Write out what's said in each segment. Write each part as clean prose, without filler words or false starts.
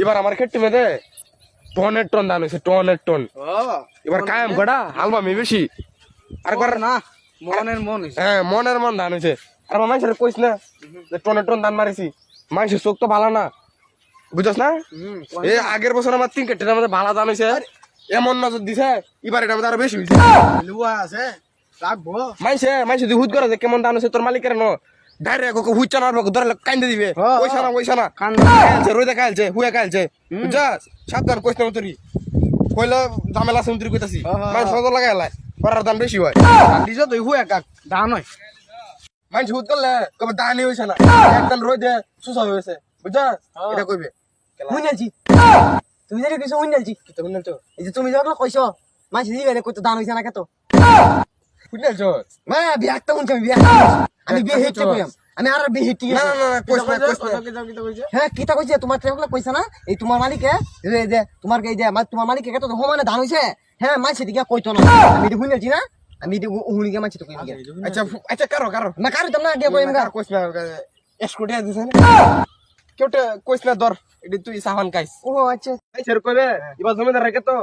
এবার আমার ক্ষেত্রে মেয়েদে টনের টন দান হয়েছে, টনের টন। এবার কায়াম কটা হালবা মেয়ে বেশি আর করে না মনের মন হ্যাঁ মনের মন ধান হয়েছে। আর আমার মানুষের কইস না যে টনের টন ধান মারিছি, মানুষের চোখ তো ভালো না, বুঝছ না? এই আগের বছর আমার 3 কেটের মধ্যে ভালো ধান হয়েছে, এমন নজর দিছে এবার এটা মধ্যে আরো বেশি হয়েছে। লুয়া আছে রাখবো মাইসে তুই হুদ করে যে কেমন ধান হয়েছে তোর মালিকের ন ডাইরেক্ট ওকে হুইচা না ধরে কান্দে দিবে। ওইসা না খাইলছে রোদে খাইলছে হুয়ে খাইলছে, বুঝছস? সাবধান কইস না তুই কইলে ঝামেলা আছে তুই কইতাছি মানুষ সজল লাগাই লাই করার দাম বেশি হয়। দিছ তুই হুয়া কাক দান হয় মানুষ হুদ করলে কবে দানি হয়েছে না, একদম রোদে সুসা হয়েছে, বুঝছস? এটা কইবে শুনেছি তুমি যেটা কিছু শুনেছি কি তো বুঝছো এই যে তুমি যখন কইছো মাছ দিবে কত দান হইছে না কত বুঝছো? মা বিয়ে একটা শুনছি আমি বিয়ে হেঁটে কইম আমি আর বিয়ে হেঁটে না না না কইস না হ্যাঁ কিতা কইছে তোমার ট্রেভেল কইছে না এই তোমার মালিকে এই যে তোমার এই যে তোমার মালিকে কত সমানে দান হইছে হ্যাঁ মাছ দিকে কইতো না আমি তো শুনেছি না আমি তো হুনিকে মাছ তো কইম আচ্ছা আচ্ছা কারো না কারো তো না গিয়ে কইম আর কইস না এসকোটিয়া দিছ না কেউটা কইস না দর এডি তুই সাহান কাইস ও আচ্ছা এই সের কইবে এবার জমিদার রেখে তো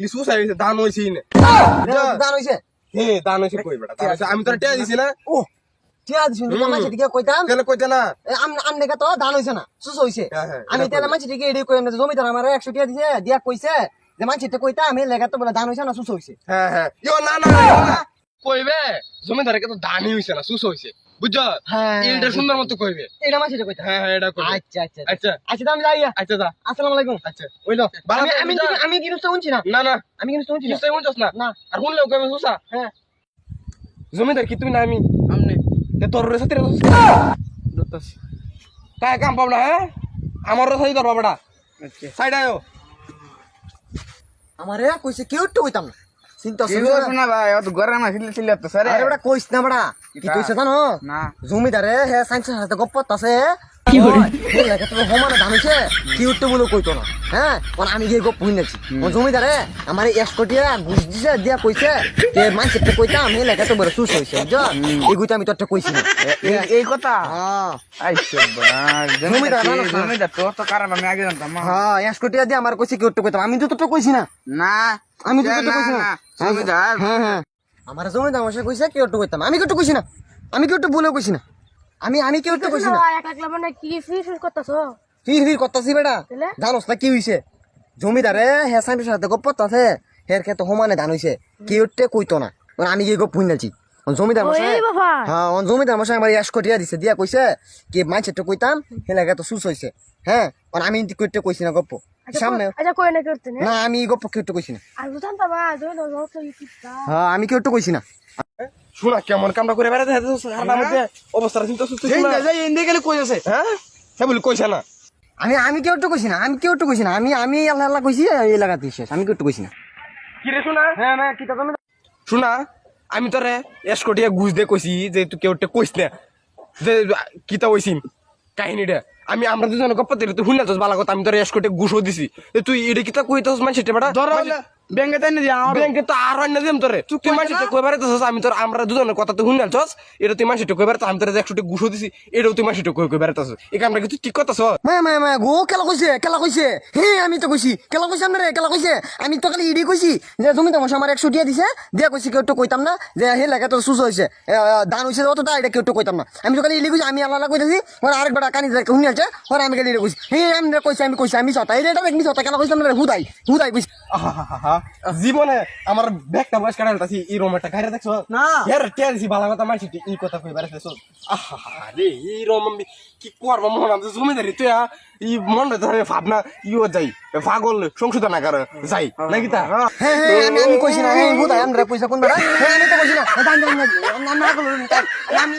লিসু সাইছে দান হইছে না দান হইছে হে দান হইছে কই বেটা দান হইছে আমি তোর টিয়া দিছি না ও ঠিক আছে শুনি মাছ দিকে কইতাম কেন কইতে না আমনে তো দান হইছে না সুস হইছে আমি তেলে মাছ দিকে এডি কইম না জমিদার আমার 100 টাকা দিছে দিয়া কইছে যে মাছটা কইতা আমি লেগা তো বলে দান হইছে না সুস হইছে হ্যাঁ হ্যাঁ ইও না না কইবে জমিদার রেখে তো দানই হইছে না সুস হইছে, বুঝছ? হ্যাঁ এটা সুন্দর মতো কইবে এটা মাছটা কইতা হ্যাঁ হ্যাঁ এটা কইবে আচ্ছা আচ্ছা আচ্ছা আচ্ছা তো আমি যাই আচ্ছা যা আসসালামু আলাইকুম আচ্ছা হইলো আমি আমি আমি কি নুসতে শুনছি না না না আমি কি নুসতে শুনছি না নিশ্চয় বুঝছস না না আর শুনলেও কইবে সুসা হ্যাঁ জমিদার কি তুই না আমি আমনে তে তোর রে সাথে দতাস কায় কাম পাবনা হ্যাঁ আমার রে সাথে তোর বাবাটা আচ্ছা সাইড আয়ো আমারে কইছে কেউ তো কইতাম না চিন্তা কি করছ না ভাই অত গরম আসিল ছিল তো স্যার আরে বড়া কইছ না বড়া কি কইছে জানো না জমিদারে হে সাইন্সের সাথে গপ্পত আছে কি করে লেখা তো হোমানে দামিছে কি উঠতে বলে কইতো না হ্যাঁ কোন আমি গিয়ে গপ হইনাছি ও জমিদারে আমার 1 কোটি টাকা ঘুষ দিছে দিয়া কইছে যে মানসিকতে কইতা আমি লেখা তো বড় সুস হইছে বুঝছ এই কইতা আমি তোরটা কইছি না এই কথা হ্যাঁ আইছো বাস জমিদার তো কারণ আমি আগে জানতাম হ্যাঁ 1 কোটি টাকা দিয়া আমার কইছে কি উঠতে কইতাম আমি তো তোরটা কইছি না না আমি তো তোরটা কইছি না জমিদার হ্যাঁ হ্যাঁ আমার জমিদার মশাই কইছে কি উঠতে কইতাম আমি কি উঠতে কইছি না আমি কি উঠতে বলেও কইছি না আমি কি উঠতে কইছি না এক লাখ মানে কি ফির করতেছো ফির করতাছি বেটা জানোস না কি হইছে জমিদারে হে সাইন্সের সাথে গপ্পত আছে হের ক্ষেত্রে সমানে ধান হইছে কি উঠতে কইতো না আমি গিয়ে গপ হইনাছি জমিদার মশাই ওই বাবা হ্যাঁ জমিদার মশাই আমার 1 কোটি দিছে দিয়া কইছে কি মানছেটা কইতাম হে লাগা তো সুস হইছে হ্যাঁ আমি কইতে কইছি না গপ্প সামনে আচ্ছা কই না করতে না না আমি গপ্প কেউ কইছি না আর বুঝান তো মা জয় দাও তো ইউটিউবটা হ্যাঁ আমি কেউ কইছি না শোনা কেমন কামটা করে বেড়াতে হারবার মধ্যে অবস্থাটা চিন্তা সুস্থ ছিল না যাই এন্ডে গেলে কই আছে হ্যাঁ হ্যাঁ বলি কইছে না আমি কেউ কইছি না আমি কেউ কইছি না আমি আল্লাহ আল্লাহ কইছি এই লাগাতে শেষ আমি কেউ কইছি না কি রে শোনা হ্যাঁ না কি তা তুমি শোনা আমি তোরে 1 কোটি ঘুষ দিয়ে কইছি যে তুই কেউ কইস না যে কিতা হইছিম কাহিনীটা আমরা দুজনে গপ্প দিলে তুই শুনলে তো ভালো কথা আমি তোর 1 কোটি ঘুষও দিছি তুই এটা কিতা কইতাছ মানে সেটা বেটা ধর ব্যাংকে তাই না দি আমার ব্যাংকে তো আর অন্য দিম তোরে তুই মাসিটা কই বাড়াইতেছস আমি তোর আমরা দুজনের কথা তো শুনলাছস এটা তুই মাসিটা কই বাড়াইতেছ আমি তোর 100 টাকা ঘুষও দিছি এটাও তুই মাসিটা কই বাড়াইতেছস এই কামটা কি তুই ঠিক করতেছস মা গো কেলা কইছে হে আমি তো কইছি কেলা কইছে আমরা কেলা কইছে আমি তো খালি ইডি কইছি যে তুমি তো আমার 100 টাকা দিছে দিয়া কইছি কেউ তো কইতাম না যে হে লাগা তো সুস হইছে দান হইছে অতটা এটা কেউ তো কইতাম না আমি তো খালি ইডি কইছি আমি আল্লাহ কইতাছি ওর আরেক বড় কানি যায় শুনিয়াছে ওর আমি খালি ইডি কইছি হে আমি কইছি আমি সতা এটা দেখনি সতা কেলা কইছি আমরা হুদাই কইছি জীবনে আমার ব্যাগটা বয়স কাটালতাছি এই রোমেরটা খাইরা দেখছ না এর টিয়া দিছি ভালো কথা মানছি এই কথা কই বাড়াইতেছস রে এই রোম কি করব মন আমি জমিদারি তুই এই মনটা ধরে ভাবনা ইও যাই পাগল সংশোধন না কর যাই নাকি তা হ্যাঁ আমি কইছি না হুদাই আমরা কইছা কোন বড় হ্যাঁ আমি তো কইছি না দান আমি